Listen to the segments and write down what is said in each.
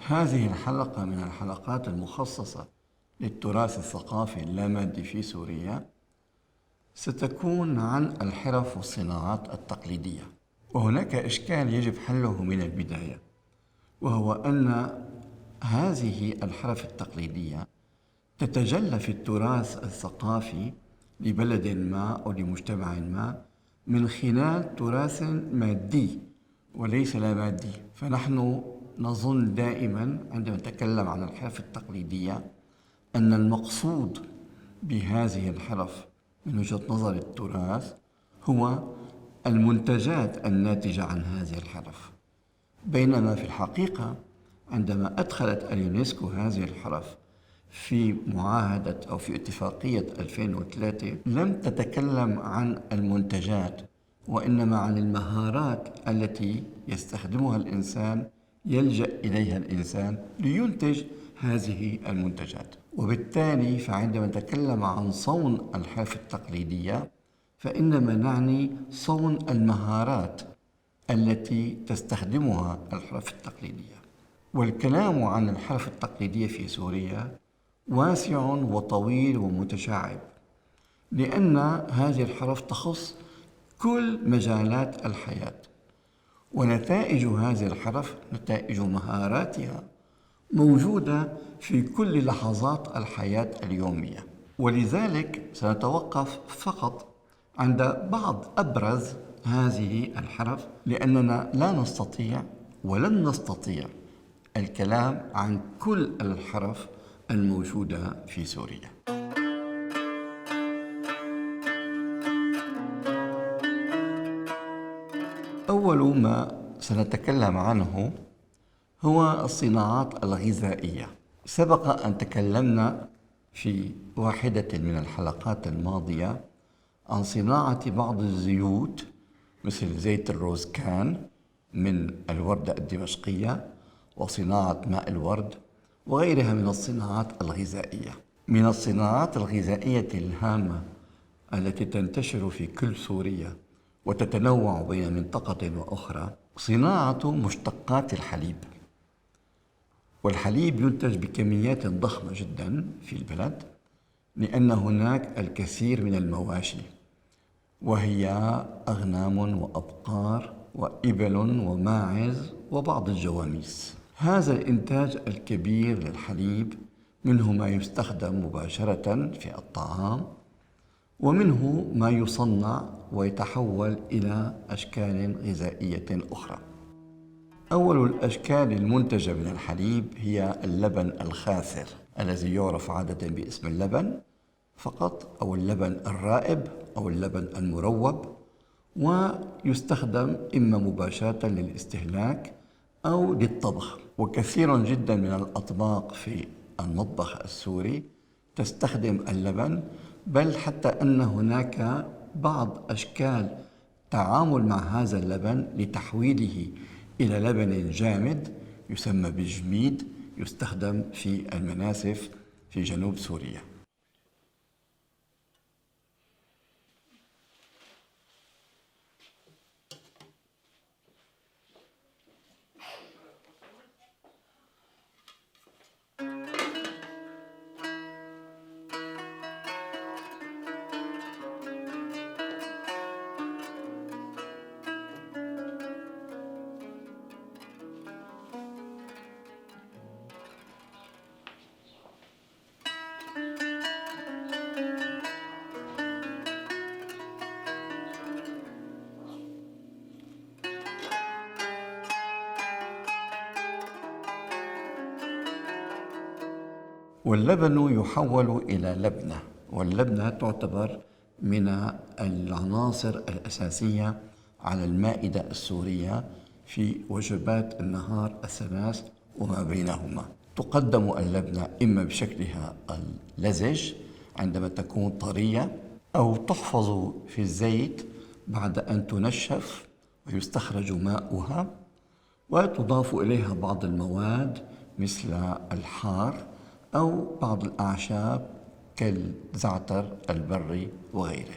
هذه الحلقة من الحلقات المخصصة للتراث الثقافي اللامادي في سوريا ستكون عن الحرف والصناعات التقليدية. وهناك إشكال يجب حله من البداية، وهو أن هذه الحرف التقليدية تتجلى في التراث الثقافي لبلد ما أو لمجتمع ما من خلال تراث مادي وليس لا مادي. فنحن نظن دائما عندما نتكلم عن الحرف التقليدية أن المقصود بهذه الحرف من وجهة نظر التراث هو المنتجات الناتجة عن هذه الحرف، بينما في الحقيقة عندما أدخلت اليونسكو هذه الحرف في معاهدة أو في اتفاقية 2003 لم تتكلم عن المنتجات، وإنما عن المهارات التي يستخدمها الإنسان، يلجأ إليها الإنسان لينتج هذه المنتجات. وبالتالي فعندما نتكلم عن صون الحرف التقليدية فإنما نعني صون المهارات التي تستخدمها الحرف التقليدية. والكلام عن الحرف التقليدية في سوريا واسع وطويل ومتشعب، لأن هذه الحرف تخص كل مجالات الحياة، ونتائج هذه الحرف، نتائج مهاراتها، موجودة في كل لحظات الحياة اليومية. ولذلك سنتوقف فقط عند بعض أبرز هذه الحرف، لأننا لا نستطيع ولن نستطيع الكلام عن كل الحرف الموجودة في سوريا. أول ما سنتكلم عنه هو الصناعات الغذائية. سبق أن تكلمنا في واحدة من الحلقات الماضية عن صناعة بعض الزيوت مثل زيت الروزكان من الوردة الدمشقية، وصناعة ماء الورد، وغيرها من الصناعات الغذائية. من الصناعات الغذائية الهامة التي تنتشر في كل سوريا وتتنوع بين منطقة وأخرى صناعة مشتقات الحليب. والحليب ينتج بكميات ضخمة جدا في البلد، لأن هناك الكثير من المواشي، وهي أغنام وأبقار وإبل وماعز وبعض الجواميس. هذا الإنتاج الكبير للحليب منه ما يستخدم مباشرة في الطعام، ومنه ما يصنع ويتحول إلى أشكال غذائية أخرى. أول الأشكال المنتجة من الحليب هي اللبن الخاثر، الذي يعرف عادة باسم اللبن فقط، أو اللبن الرائب، أو اللبن المروب، ويستخدم إما مباشرة للاستهلاك أو للطبخ. وكثير جدا من الأطباق في المطبخ السوري تستخدم اللبن، بل حتى أن هناك بعض أشكال تعامل مع هذا اللبن لتحويله إلى لبن جامد يسمى بالجميد، يستخدم في المناسف في جنوب سوريا. واللبن يحول إلى لبنة، واللبنة تعتبر من العناصر الأساسية على المائدة السورية في وجبات النهار الثلاث وما بينهما. تقدم اللبنة إما بشكلها اللزج عندما تكون طرية، أو تحفظ في الزيت بعد أن تنشف ويستخرج ماؤها، وتضاف إليها بعض المواد مثل الحار أو بعض الأعشاب كالزعتر البري وغيره.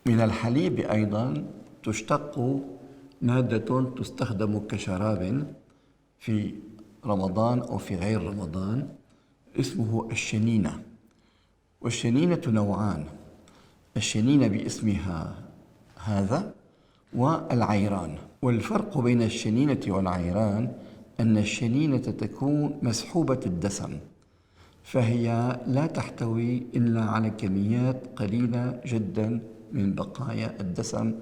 من الحليب أيضا تشتق مادة تستخدم كشراب في رمضان أو في غير رمضان، اسمه الشنينة. والشنينة نوعان: الشنينة باسمها هذا، والعيران. والفرق بين الشنينة والعيران أن الشنينة تكون مسحوبة الدسم، فهي لا تحتوي إلا على كميات قليلة جدا من بقايا الدسم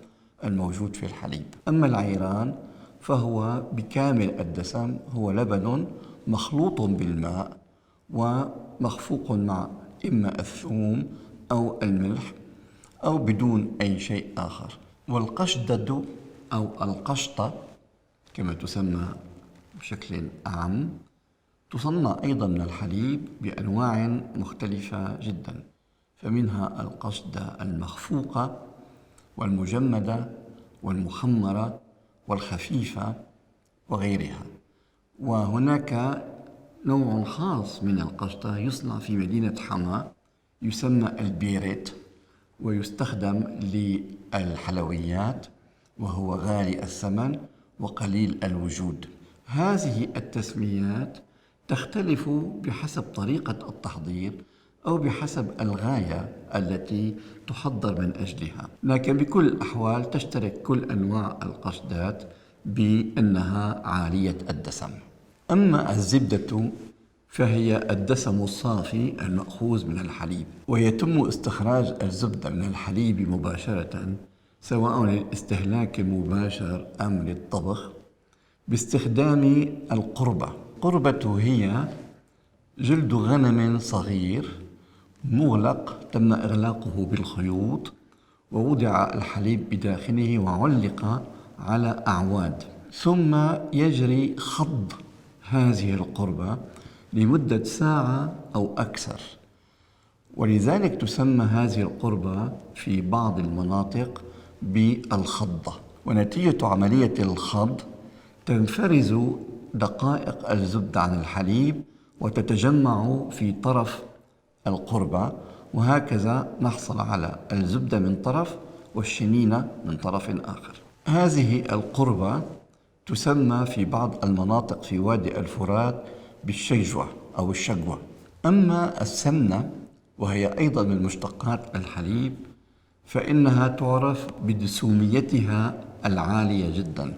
الموجود في الحليب. أما العيران فهو بكامل الدسم، هو لبن مخلوط بالماء ومخفوق مع إما الثوم أو الملح أو بدون أي شيء آخر. والقشدة أو القشطة كما تسمى بشكل أعم تصنع أيضا من الحليب بأنواع مختلفة جدا، فمنها القشدة المخفوقة والمجمدة والمخمرة والخفيفة وغيرها. وهناك نوع خاص من القشطة يصنع في مدينة حماة يسمى البيريت، ويستخدم للحلويات، وهو غالي الثمن وقليل الوجود. هذه التسميات تختلف بحسب طريقة التحضير أو بحسب الغاية التي تحضر من أجلها، لكن بكل الأحوال تشترك كل أنواع القشدات بأنها عالية الدسم. أما الزبدة فهي الدسم الصافي المأخوذ من الحليب، ويتم استخراج الزبدة من الحليب مباشرة، سواء للاستهلاك المباشر أم للطبخ، باستخدام القربة. القربة هي جلد غنم صغير مغلق تم إغلاقه بالخيوط، ووضع الحليب بداخله وعلق على أعواد، ثم يجري خض هذه القربة لمدة ساعة أو أكثر، ولذلك تسمى هذه القربة في بعض المناطق بالخضة. ونتيجة عملية الخض تنفرز دقائق الزبدة عن الحليب وتتجمع في طرف القربة، وهكذا نحصل على الزبدة من طرف والشنينة من طرف آخر. هذه القربة تسمى في بعض المناطق في وادي الفرات بالشجوة أو الشجوة. أما السمنة وهي أيضا من مشتقات الحليب فإنها تعرف بدسوميتها العالية جدا،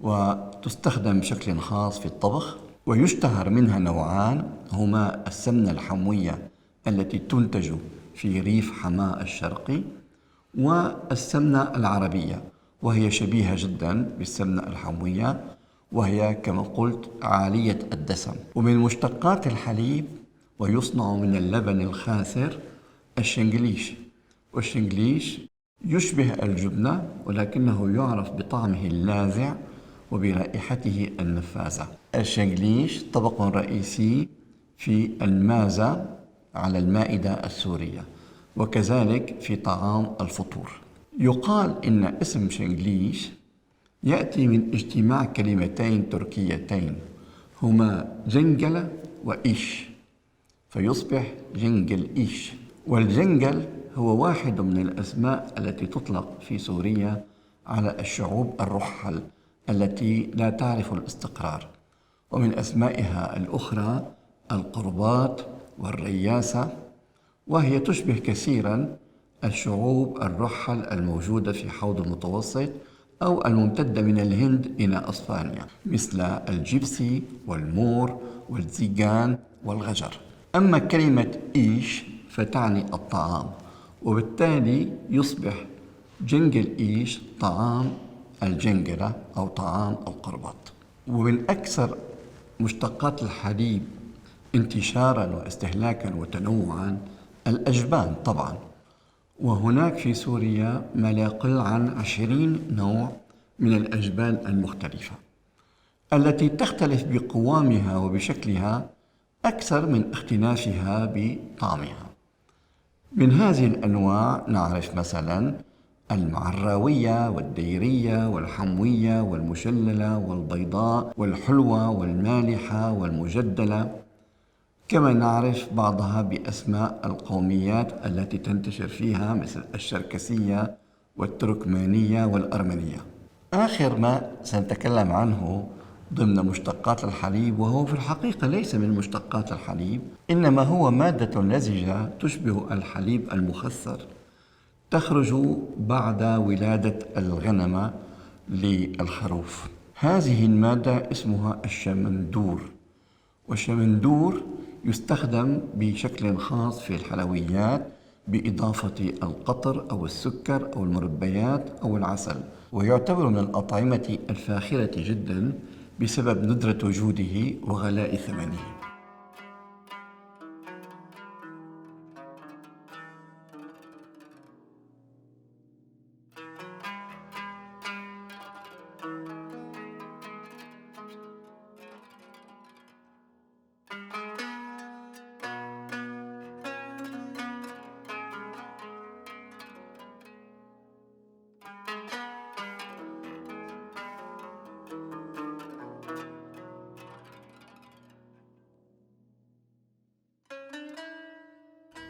وتستخدم بشكل خاص في الطبخ، ويشتهر منها نوعان هما السمنة الحموية التي تنتج في ريف حماة الشرقي، والسمنة العربية وهي شبيهة جدا بالسمنة الحموية، وهي كما قلت عالية الدسم. ومن مشتقات الحليب ويصنع من اللبن الخاسر الشنجليش، والشنجليش يشبه الجبنة ولكنه يعرف بطعمه اللاذع وبرائحته النفاذة. الشنجليش طبق رئيسي في المازة على المائدة السورية، وكذلك في طعام الفطور. يقال إن اسم شنجليش يأتي من اجتماع كلمتين تركيتين هما جنجل وإيش، فيصبح جنجل إيش. والجنجل هو واحد من الأسماء التي تطلق في سوريا على الشعوب الرحل التي لا تعرف الاستقرار، ومن أسمائها الأخرى القرباط والرياسة، وهي تشبه كثيرا الشعوب الرحل الموجودة في حوض المتوسط أو الممتدة من الهند إلى أسبانيا، مثل الجيبسي والمور والزيغان والغجر. أما كلمة إيش فتعني الطعام، وبالتالي يصبح جنجل إيش طعام الجنجلة أو طعام القرباط. ومن أكثر مشتقات الحليب انتشاراً واستهلاكاً وتنوعاً الأجبان طبعاً، وهناك في سوريا ما لا يقل عن 20 نوع من الأجبان المختلفة التي تختلف بقوامها وبشكلها أكثر من اختلافها بطعمها. من هذه الأنواع نعرف مثلا المعراوية والديرية والحموية والمشللة والبيضاء والحلوة والمالحة والمجدلة. كما نعرف بعضها بأسماء القوميات التي تنتشر فيها مثل الشركسية والتركمانية والأرمنية. آخر ما سنتكلم عنه ضمن مشتقات الحليب، وهو في الحقيقة ليس من مشتقات الحليب، إنما هو مادة لزجة تشبه الحليب المخثر، تخرج بعد ولادة الغنم للخروف. هذه المادة اسمها الشمندور، والشمندور يستخدم بشكل خاص في الحلويات بإضافة القطر أو السكر أو المربيات أو العسل، ويعتبر من الأطعمة الفاخرة جدا بسبب ندرة وجوده وغلاء ثمنه.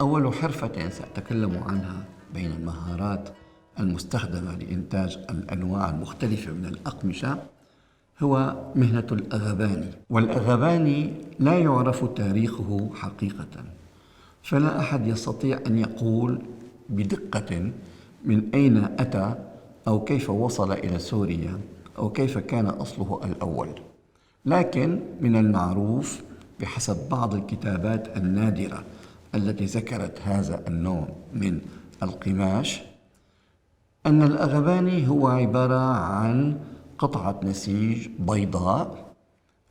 أول حرفة سأتكلم عنها بين المهارات المستخدمة لإنتاج الأنواع المختلفة من الأقمشة هو مهنة الأغباني. والأغباني لا يعرف تاريخه حقيقة، فلا أحد يستطيع أن يقول بدقة من أين أتى أو كيف وصل إلى سوريا أو كيف كان أصله الأول. لكن من المعروف بحسب بعض الكتابات النادرة التي ذكرت هذا النوع من القماش أن الأغباني هو عبارة عن قطعة نسيج بيضاء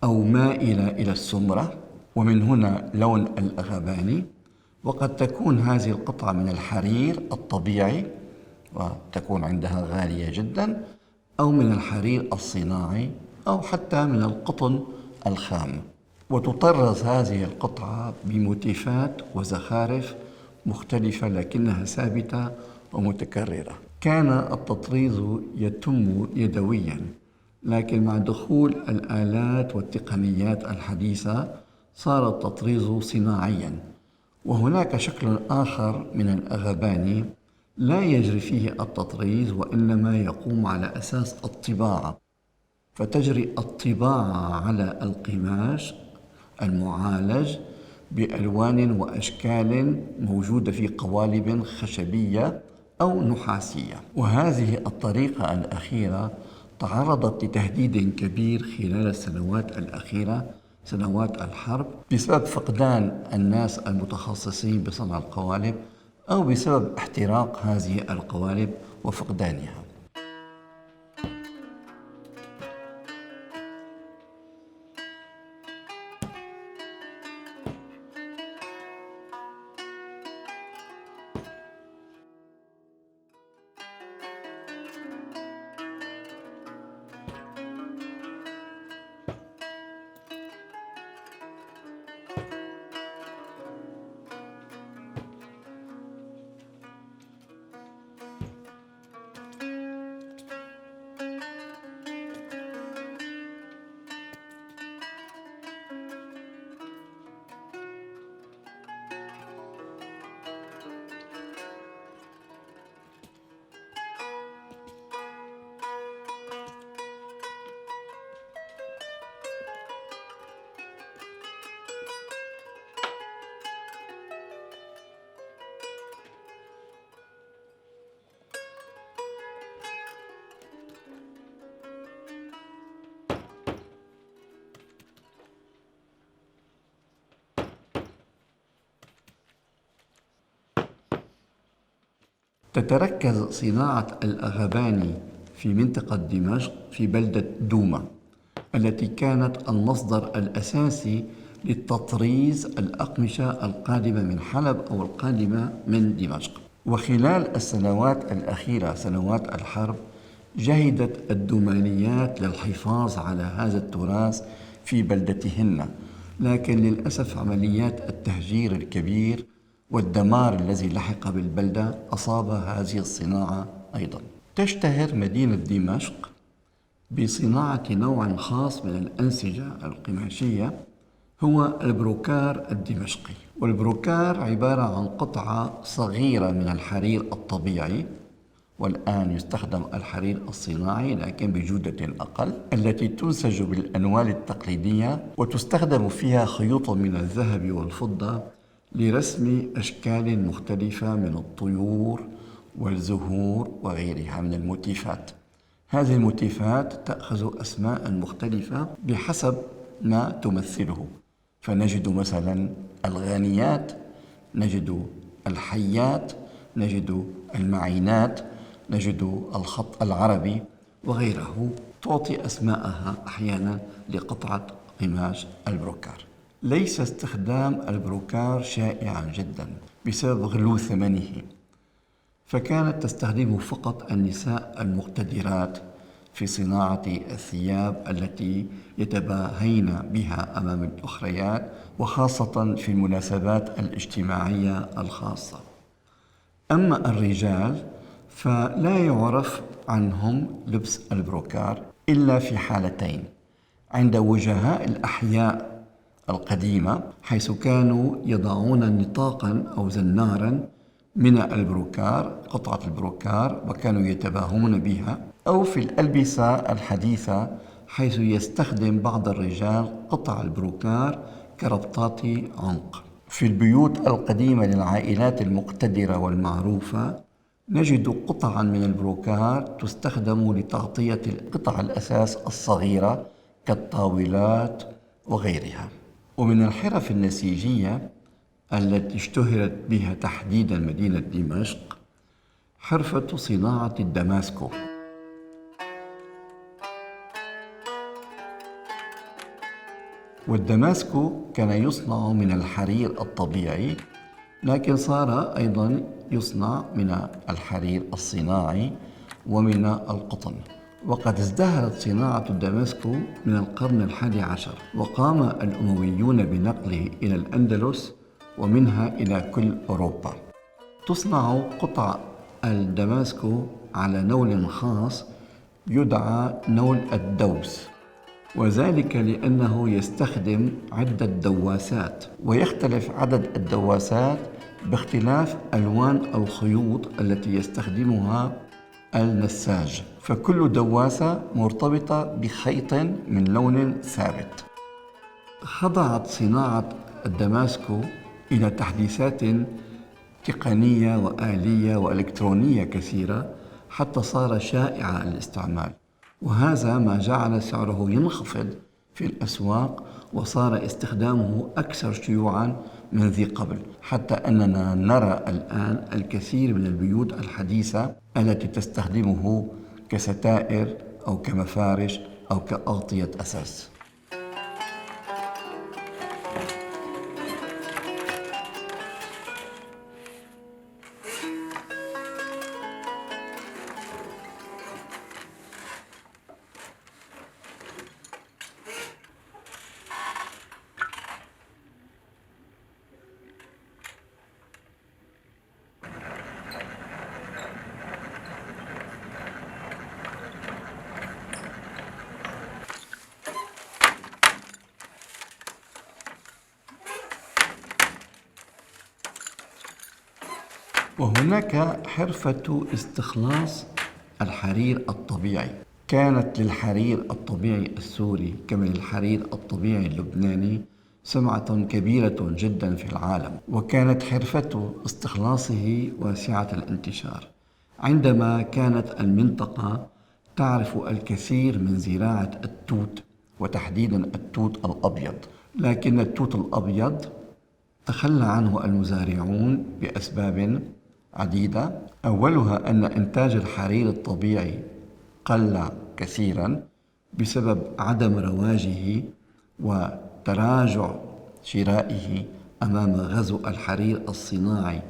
أو مائلة إلى السمرة، ومن هنا لون الأغباني. وقد تكون هذه القطعة من الحرير الطبيعي وتكون عندها غالية جدا، أو من الحرير الصناعي، أو حتى من القطن الخام. وتطرز هذه القطعة بموتيفات وزخارف مختلفة لكنها ثابتة ومتكررة. كان التطريز يتم يدويا، لكن مع دخول الآلات والتقنيات الحديثة صار التطريز صناعيا. وهناك شكل آخر من الأغباني لا يجري فيه التطريز، وإنما يقوم على أساس الطباعة، فتجري الطباعة على القماش المعالج بألوان وأشكال موجودة في قوالب خشبية أو نحاسية. وهذه الطريقة الأخيرة تعرضت لتهديد كبير خلال السنوات الأخيرة، سنوات الحرب، بسبب فقدان الناس المتخصصين بصنع القوالب أو بسبب احتراق هذه القوالب وفقدانها. تتركز صناعة الأغباني في منطقة دمشق في بلدة دوما، التي كانت المصدر الأساسي للتطريز الأقمشة القادمة من حلب أو القادمة من دمشق. وخلال السنوات الأخيرة، سنوات الحرب، جهدت الدومانيات للحفاظ على هذا التراث في بلدتهن، لكن للأسف عمليات التهجير الكبير والدمار الذي لحق بالبلدة أصاب هذه الصناعة أيضا. تشتهر مدينة دمشق بصناعة نوع خاص من الأنسجة القماشية هو البروكار الدمشقي. والبروكار عبارة عن قطعة صغيرة من الحرير الطبيعي، والآن يستخدم الحرير الصناعي لكن بجودة أقل، التي تنسج بالأنوال التقليدية وتستخدم فيها خيوط من الذهب والفضة لرسم أشكال مختلفة من الطيور والزهور وغيرها من الموتيفات. هذه الموتيفات تأخذ أسماء مختلفة بحسب ما تمثله، فنجد مثلا الغانيات، نجد الحيات، نجد المعينات، نجد الخط العربي وغيره، تعطي أسماءها أحيانا لقطعة قماش البروكار. ليس استخدام البروكار شائعا جدا بسبب غلو ثمنه، فكانت تستخدمه فقط النساء المقتدرات في صناعة الثياب التي يتباهين بها أمام الأخريات، وخاصة في المناسبات الاجتماعية الخاصة. أما الرجال فلا يعرف عنهم لبس البروكار إلا في حالتين: عند وجهاء الأحياء القديمة، حيث كانوا يضعون نطاقا أو زنارا من البروكار، قطعة البروكار، وكانوا يتباهون بها، أو في الألبسة الحديثة، حيث يستخدم بعض الرجال قطع البروكار كربطات عنق. في البيوت القديمة للعائلات المقتدرة والمعروفة نجد قطعا من البروكار تستخدم لتغطية قطع الأثاث الصغيرة كالطاولات وغيرها. ومن الحرف النسيجية التي اشتهرت بها تحديدا مدينة دمشق حرفة صناعة الدماسكو. والدماسكو كان يصنع من الحرير الطبيعي، لكن صار أيضا يصنع من الحرير الصناعي ومن القطن. وقد ازدهرت صناعة الدماسكو من القرن ال11، وقام الأمويون بنقله إلى الأندلس ومنها إلى كل أوروبا. تصنع قطع الدماسكو على نول خاص يدعى نول الدوس، وذلك لأنه يستخدم عدة دواسات، ويختلف عدد الدواسات باختلاف ألوان الخيوط التي يستخدمها النساج، فكل دواسة مرتبطة بخيط من لون ثابت. خضعت صناعة الدماسكو إلى تحديثات تقنية وآلية وإلكترونية كثيرة حتى صار شائع الاستعمال، وهذا ما جعل سعره ينخفض في الأسواق، وصار استخدامه أكثر شيوعا من ذي قبل، حتى أننا نرى الآن الكثير من البيوت الحديثة التي تستخدمه كستائر أو كمفارش أو كأغطية أثاث. وهناك حرفة استخلاص الحرير الطبيعي. كانت للحرير الطبيعي السوري كما للحرير الطبيعي اللبناني سمعة كبيرة جدا في العالم، وكانت حرفة استخلاصه واسعة الانتشار عندما كانت المنطقة تعرف الكثير من زراعة التوت، وتحديدا التوت الأبيض. لكن التوت الأبيض تخلى عنه المزارعون بأسباب عديدة، أولها أن إنتاج الحرير الطبيعي قل كثيرا بسبب عدم رواجه وتراجع شرائه أمام غزو الحرير الصناعي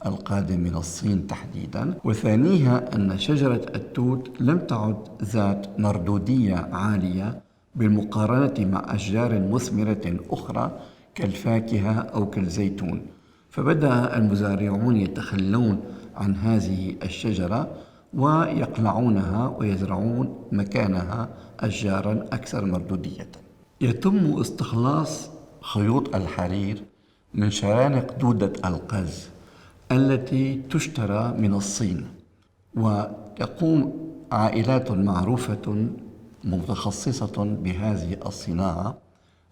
القادم من الصين تحديدا، وثانيها أن شجرة التوت لم تعد ذات مردودية عالية بالمقارنة مع أشجار مثمرة أخرى كالفاكهة أو كالزيتون، فبدأ المزارعون يتخلون عن هذه الشجرة ويقلعونها ويزرعون مكانها أشجارا أكثر مردودية. يتم استخلاص خيوط الحرير من شرانق دودة القز التي تشترى من الصين، وتقوم عائلات معروفة متخصصة بهذه الصناعة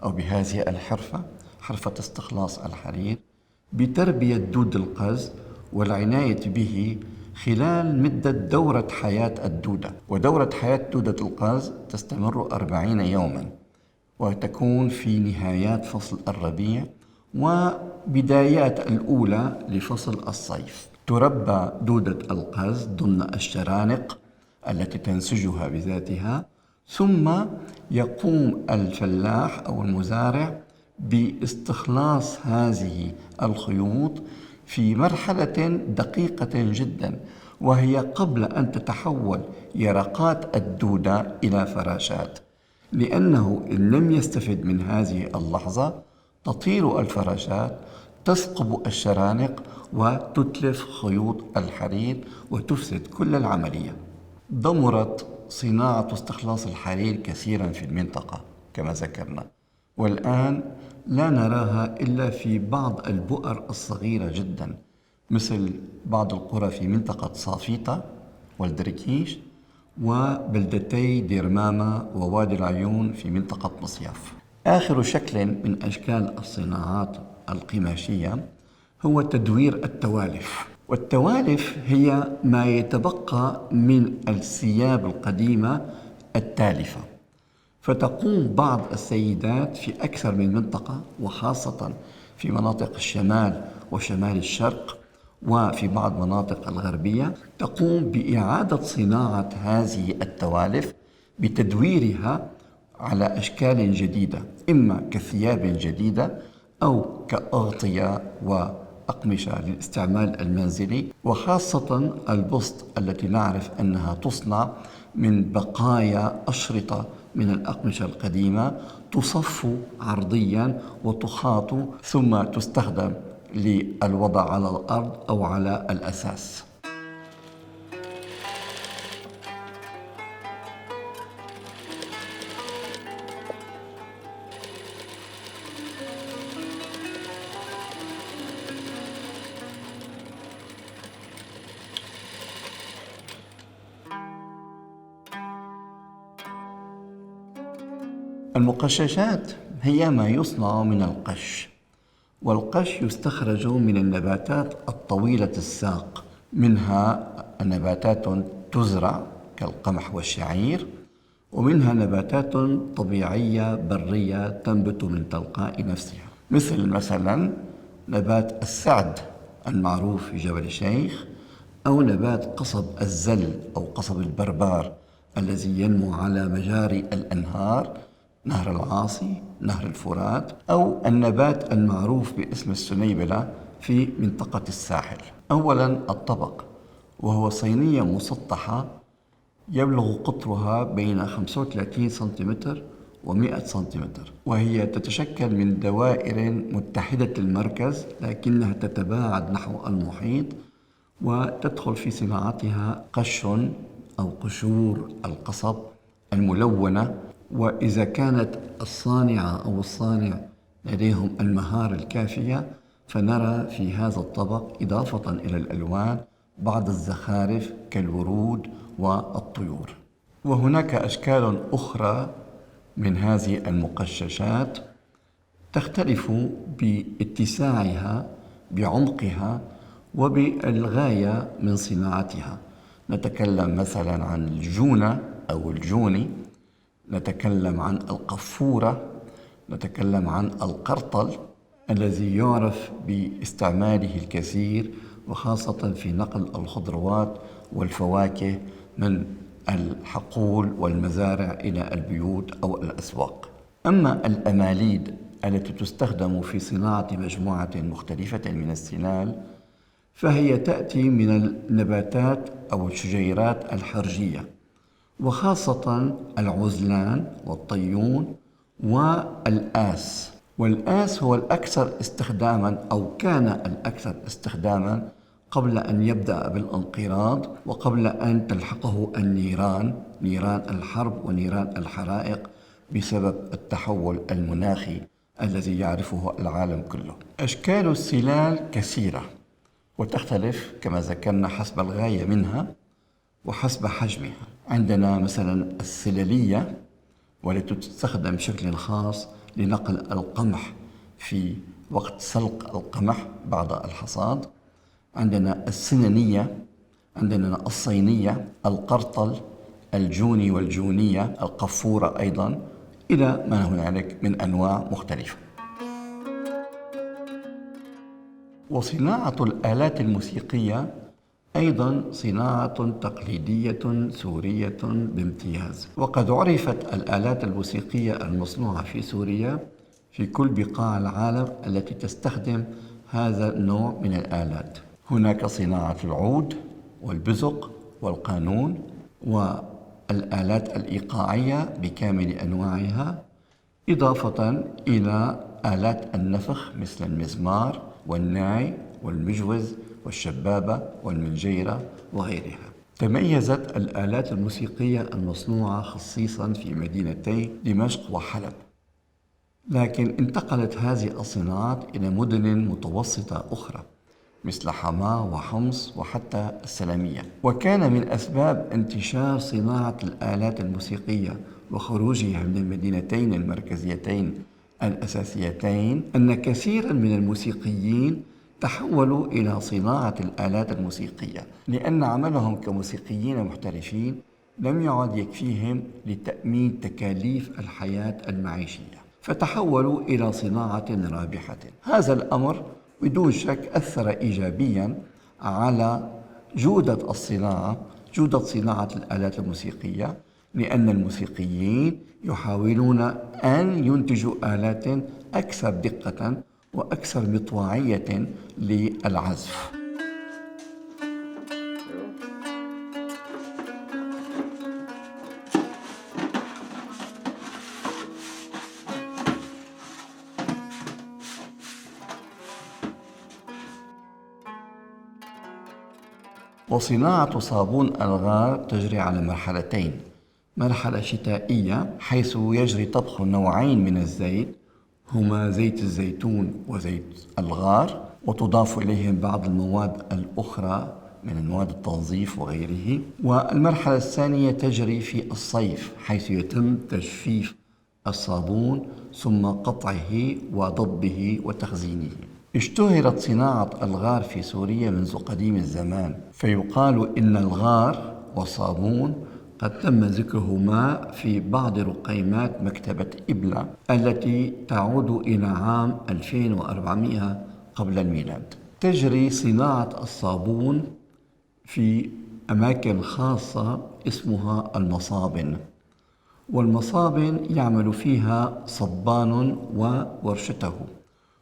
أو بهذه الحرفة، حرفة استخلاص الحرير، بتربية دود القز والعناية به خلال مدة دورة حياة الدودة. ودورة حياة دودة القز تستمر 40 يوما، وتكون في نهايات فصل الربيع وبدايات الأولى لفصل الصيف. تربى دودة القز ضمن الشرانق التي تنسجها بذاتها، ثم يقوم الفلاح أو المزارع باستخلاص هذه الخيوط في مرحلة دقيقة جدا، وهي قبل أن تتحول يرقات الدودة إلى فراشات، لأنه إن لم يستفد من هذه اللحظة تطير الفراشات، تثقب الشرانق وتتلف خيوط الحرير وتفسد كل العملية. ضمرت صناعة واستخلاص الحرير كثيرا في المنطقة كما ذكرنا، والآن لا نراها إلا في بعض البؤر الصغيرة جدا، مثل بعض القرى في منطقة صافيطة والدركيش وبلدتي ديرمامة ووادي العيون في منطقة مصياف. آخر شكل من أشكال الصناعات القماشية هو تدوير التوالف. والتوالف هي ما يتبقى من الثياب القديمة التالفة، فتقوم بعض السيدات في أكثر من منطقة، وخاصة في مناطق الشمال وشمال الشرق وفي بعض مناطق الغربية، تقوم بإعادة صناعة هذه التوالف بتدويرها على أشكال جديدة، إما كثياب جديدة أو كأغطية وأقمشة للاستعمال المنزلي، وخاصة البسط التي نعرف أنها تصنع من بقايا أشرطة من الأقمشة القديمة، تصف عرضيا وتخاط ثم تستخدم للوضع على الأرض أو على الأساس. المقششات هي ما يصنع من القش، والقش يستخرج من النباتات الطويلة الساق، منها نباتات تزرع كالقمح والشعير، ومنها نباتات طبيعية برية تنبت من تلقاء نفسها، مثلا نبات السعد المعروف في جبل الشيخ، أو نبات قصب الزل أو قصب البربار الذي ينمو على مجاري الأنهار، نهر العاصي، نهر الفرات، أو النبات المعروف باسم السنيبلة في منطقة الساحل. أولا الطبق، وهو صينية مسطحة يبلغ قطرها بين 35 سنتيمتر و100 سنتيمتر، وهي تتشكل من دوائر متحدة المركز لكنها تتباعد نحو المحيط، وتدخل في صناعتها قش أو قشور القصب الملونة. وإذا كانت الصانعة أو الصانع لديهم المهارة الكافية، فنرى في هذا الطبق إضافة إلى الألوان بعض الزخارف كالورود والطيور. وهناك أشكال أخرى من هذه المقششات تختلف باتساعها، بعمقها، وبالغاية من صناعتها. نتكلم مثلا عن الجونة أو الجوني، نتكلم عن القفورة، نتكلم عن القرطل الذي يعرف باستعماله الكثير، وخاصة في نقل الخضروات والفواكه من الحقول والمزارع إلى البيوت أو الأسواق. أما الأماليد التي تستخدم في صناعة مجموعة مختلفة من السنال، فهي تأتي من النباتات أو الشجيرات الحرجية، وخاصة العزلان والطيون والآس. والآس هو الأكثر استخداما أو كان الأكثر استخداما قبل أن يبدأ بالانقراض، وقبل أن تلحقه النيران، نيران الحرب ونيران الحرائق، بسبب التحول المناخي الذي يعرفه العالم كله. أشكال السلال كثيرة وتختلف كما ذكرنا حسب الغاية منها وحسب حجمها. عندنا مثلا السلالية والتي تستخدم بشكل خاص لنقل القمح في وقت سلق القمح بعد الحصاد. عندنا السننية، عندنا الصينية، القرطل، الجوني والجونية، القفورة أيضا، إلى ما هنالك من أنواع مختلفة. وصناعة الآلات الموسيقية أيضا صناعة تقليدية سورية بامتياز، وقد عرفت الآلات الموسيقية المصنوعة في سوريا في كل بقاع العالم التي تستخدم هذا النوع من الآلات. هناك صناعة العود والبزق والقانون والآلات الإيقاعية بكامل أنواعها، إضافة إلى آلات النفخ مثل المزمار والناي والمجوز والشبابة والمنجيرة وغيرها. تميزت الآلات الموسيقية المصنوعة خصيصا في مدينتي دمشق وحلب، لكن انتقلت هذه الصناعات إلى مدن متوسطة أخرى مثل حماة وحمص وحتى السلامية. وكان من أسباب انتشار صناعة الآلات الموسيقية وخروجها من المدينتين المركزيتين الأساسيتين أن كثيرا من الموسيقيين تحولوا إلى صناعة الآلات الموسيقية، لأن عملهم كموسيقيين محترفين لم يعد يكفيهم لتأمين تكاليف الحياة المعيشية، فتحولوا إلى صناعة رابحة. هذا الأمر بدون شك أثر إيجابيا على جودة الصناعة، جودة صناعة الآلات الموسيقية، لأن الموسيقيين يحاولون أن ينتجوا آلات أكثر دقة وأكثر مطواعية للعزف. وصناعة صابون الغار تجري على مرحلتين: مرحلة شتائية حيث يجري طبخ نوعين من الزيت هما زيت الزيتون وزيت الغار، وتضاف إليهم بعض المواد الأخرى من مواد التنظيف وغيره. والمرحلة الثانية تجري في الصيف حيث يتم تجفيف الصابون ثم قطعه وضبه وتخزينه. اشتهرت صناعة الغار في سوريا منذ قديم الزمان، فيقال إن الغار والصابون قد تم ذكرهما في بعض رقيمات مكتبة إبلة التي تعود إلى عام 2400 قبل الميلاد. تجري صناعة الصابون في أماكن خاصة اسمها المصابن، والمصابن يعمل فيها صبان وورشته،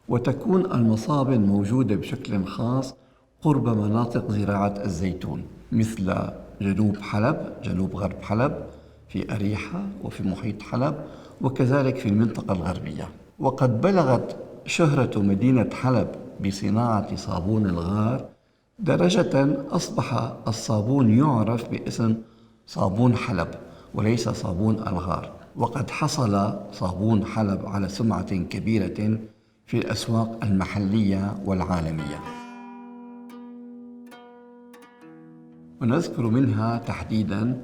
وتكون المصابن موجودة بشكل خاص قرب مناطق زراعة الزيتون مثل جنوب حلب، جنوب غرب حلب، في أريحة وفي محيط حلب، وكذلك في المنطقة الغربية. وقد بلغت شهرة مدينة حلب بصناعة صابون الغار درجة أصبح الصابون يعرف باسم صابون حلب وليس صابون الغار. وقد حصل صابون حلب على سمعة كبيرة في الأسواق المحلية والعالمية، ونذكر منها تحديدا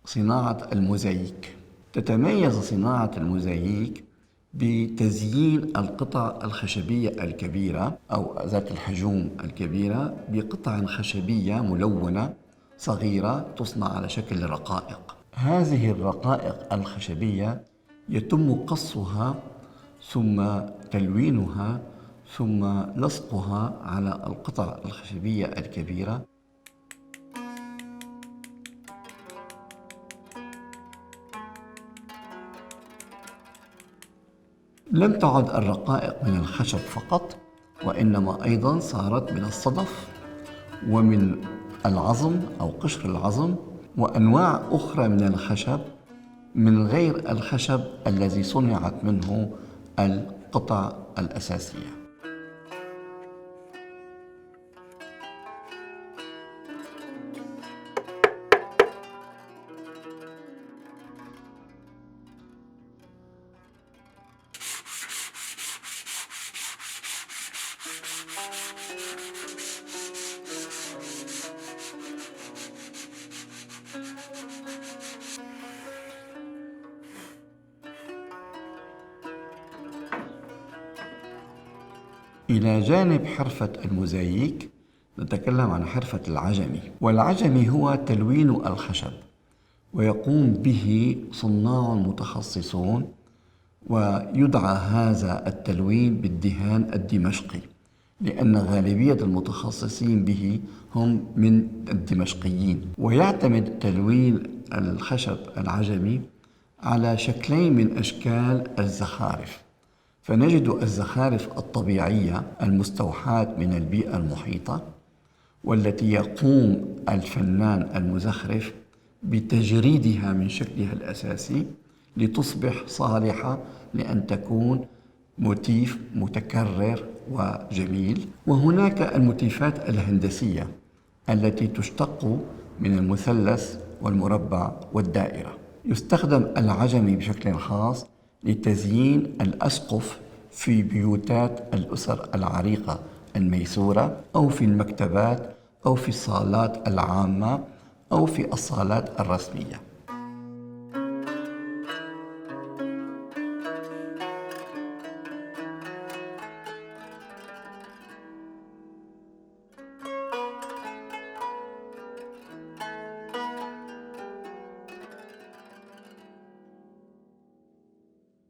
صناعة الموزاييك. تتميز صناعة الموزاييك بتزيين القطع الخشبية الكبيرة أو ذات الحجوم الكبيرة بقطع خشبية ملونة صغيرة تصنع على شكل رقائق. هذه الرقائق الخشبية يتم قصها ثم تلوينها ثم لصقها على القطع الخشبية الكبيرة. لم تعد الرقائق من الخشب فقط، وإنما أيضا صارت من الصدف ومن العظم أو قشر العظم وأنواع أخرى من الخشب من غير الخشب الذي صنعت منه القطع الأساسية. إلى جانب حرفة الموزاييك نتكلم عن حرفة العجمي، والعجمي هو تلوين الخشب، ويقوم به صناع متخصصون، ويدعى هذا التلوين بالدهان الدمشقي، لأن غالبية المتخصصين به هم من الدمشقيين. ويعتمد تلوين الخشب العجمي على شكلين من أشكال الزخارف، فنجد الزخارف الطبيعية المستوحاة من البيئة المحيطة، والتي يقوم الفنان المزخرف بتجريدها من شكلها الأساسي لتصبح صالحة لأن تكون موتيف متكرر وجميل. وهناك الموتيفات الهندسية التي تشتق من المثلث والمربع والدائرة. يستخدم العجمي بشكل خاص لتزيين الأسقف في بيوتات الأسر العريقة الميسورة، أو في المكتبات، أو في الصالات العامة، أو في الصالات الرسمية.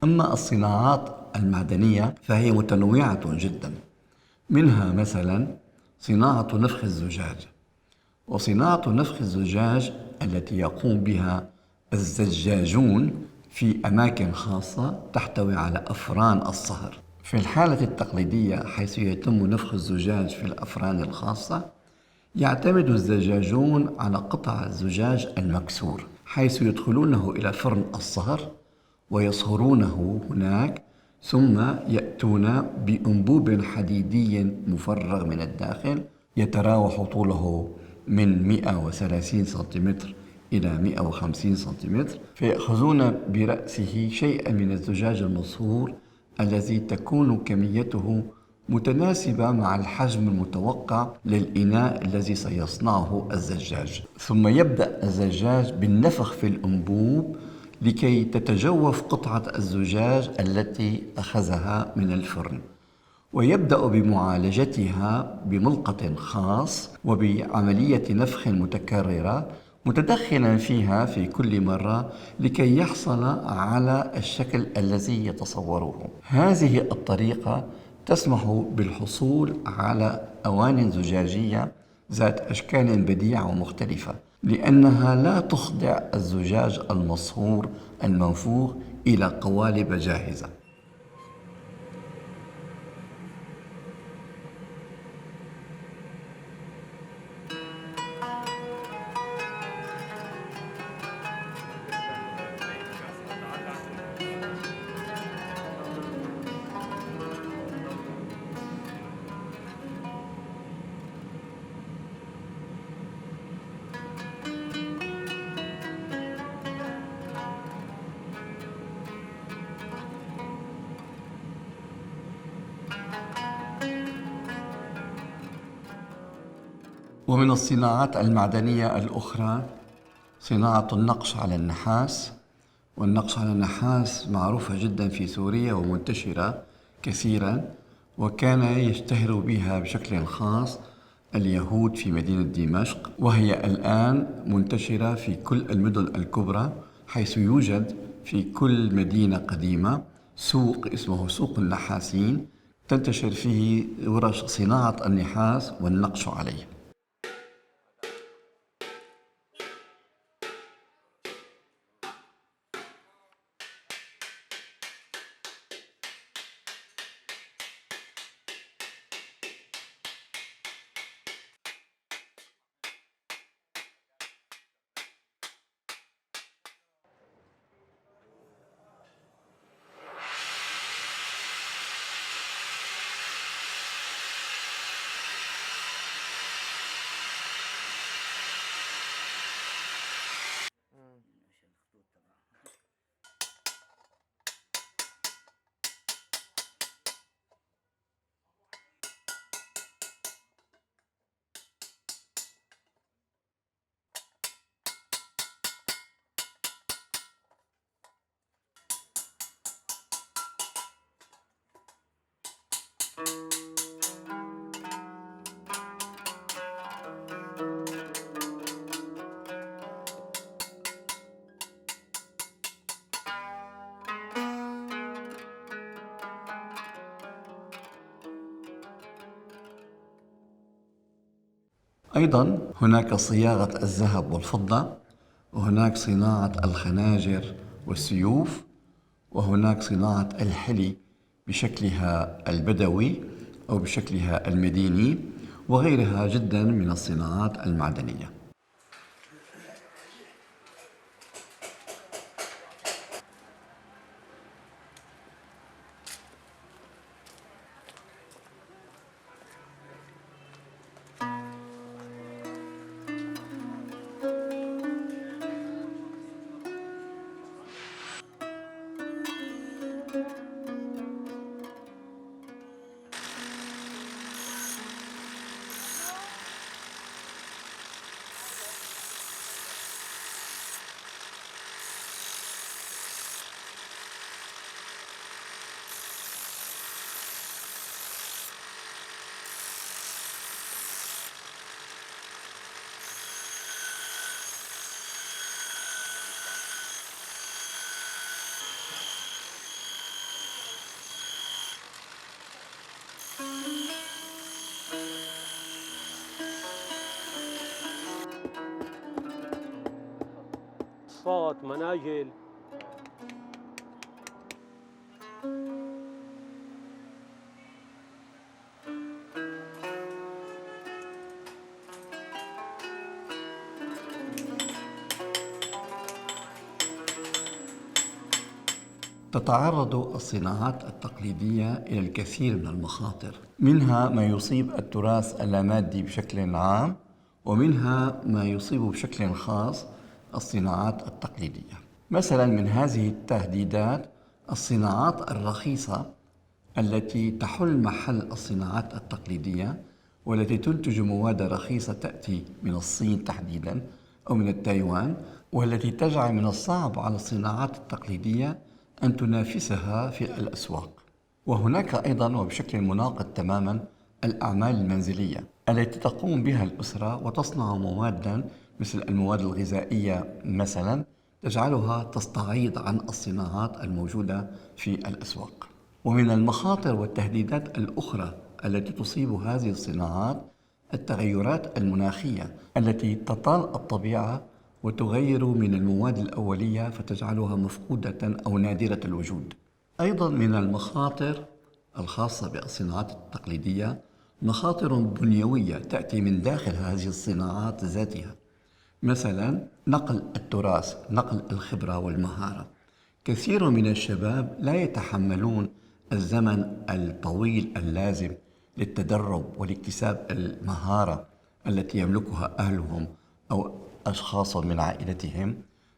أما الصناعات المعدنية فهي متنوعة جدا، منها مثلا صناعة نفخ الزجاج. وصناعة نفخ الزجاج التي يقوم بها الزجاجون في أماكن خاصة تحتوي على أفران الصهر. في الحالة التقليدية حيث يتم نفخ الزجاج في الأفران الخاصة، يعتمد الزجاجون على قطع الزجاج المكسور، حيث يدخلونه إلى فرن الصهر ويصهرونه هناك، ثم يأتون بأنبوب حديدي مفرغ من الداخل يتراوح طوله من 130 سنتيمتر إلى 150 سنتيمتر، فيأخذون برأسه شيئا من الزجاج المصهور الذي تكون كميته متناسبة مع الحجم المتوقع للإناء الذي سيصنعه الزجاج. ثم يبدأ الزجاج بالنفخ في الأنبوب لكي تتجوف قطعة الزجاج التي أخذها من الفرن، ويبدأ بمعالجتها بملقط خاص وبعملية نفخ متكررة، متدخلا فيها في كل مرة لكي يحصل على الشكل الذي يتصوره. هذه الطريقة تسمح بالحصول على أواني زجاجية ذات أشكال بديعة ومختلفة، لأنها لا تخضع الزجاج المصهور المنفوخ إلى قوالب جاهزة. ومن الصناعات المعدنية الأخرى صناعة النقش على النحاس. والنقش على النحاس معروفة جدا في سوريا ومنتشرة كثيرا، وكان يشتهر بها بشكل خاص اليهود في مدينة دمشق، وهي الآن منتشرة في كل المدن الكبرى، حيث يوجد في كل مدينة قديمة سوق اسمه سوق النحاسين تنتشر فيه ورش صناعة النحاس والنقش عليه. أيضا هناك صياغة الذهب والفضة، وهناك صناعة الخناجر والسيوف، وهناك صناعة الحلي بشكلها البدوي أو بشكلها المديني، وغيرها جدا من الصناعات المعدنية. صوت مناجل. تتعرض الصناعات التقليدية إلى الكثير من المخاطر، منها ما يصيب التراث اللامادي بشكل عام، ومنها ما يصيب بشكل خاص الصناعات التقليدية. مثلا من هذه التهديدات الصناعات الرخيصة التي تحل محل الصناعات التقليدية، والتي تنتج مواد رخيصة تأتي من الصين تحديدا أو من تايوان، والتي تجعل من الصعب على الصناعات التقليدية أن تنافسها في الأسواق. وهناك أيضا وبشكل مناقض تماما الأعمال المنزلية التي تقوم بها الأسرة وتصنع موادا مثل المواد الغذائية مثلا، تجعلها تستعيض عن الصناعات الموجودة في الأسواق. ومن المخاطر والتهديدات الأخرى التي تصيب هذه الصناعات التغيرات المناخية التي تطال الطبيعة وتغير من المواد الأولية فتجعلها مفقودة أو نادرة الوجود. أيضا من المخاطر الخاصة بالصناعات التقليدية مخاطر بنيوية تأتي من داخل هذه الصناعات ذاتها، مثلا نقل التراث، نقل الخبرة والمهارة. كثير من الشباب لا يتحملون الزمن الطويل اللازم للتدرب ولاكتساب المهارة التي يملكها أهلهم أو أشخاص من عائلتهم،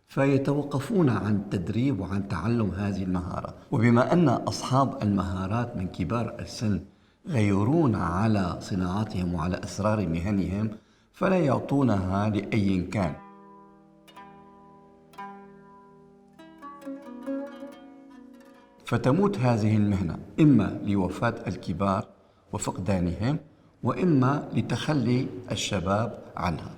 فيتوقفون عن التدريب وعن تعلم هذه المهارة. وبما أن أصحاب المهارات من كبار السن غيرون على صناعاتهم وعلى أسرار مهنهم، فلا يعطونها لأي كان. فتموت هذه المهنة إما لوفاة الكبار وفقدانهم، وإما لتخلي الشباب عنها.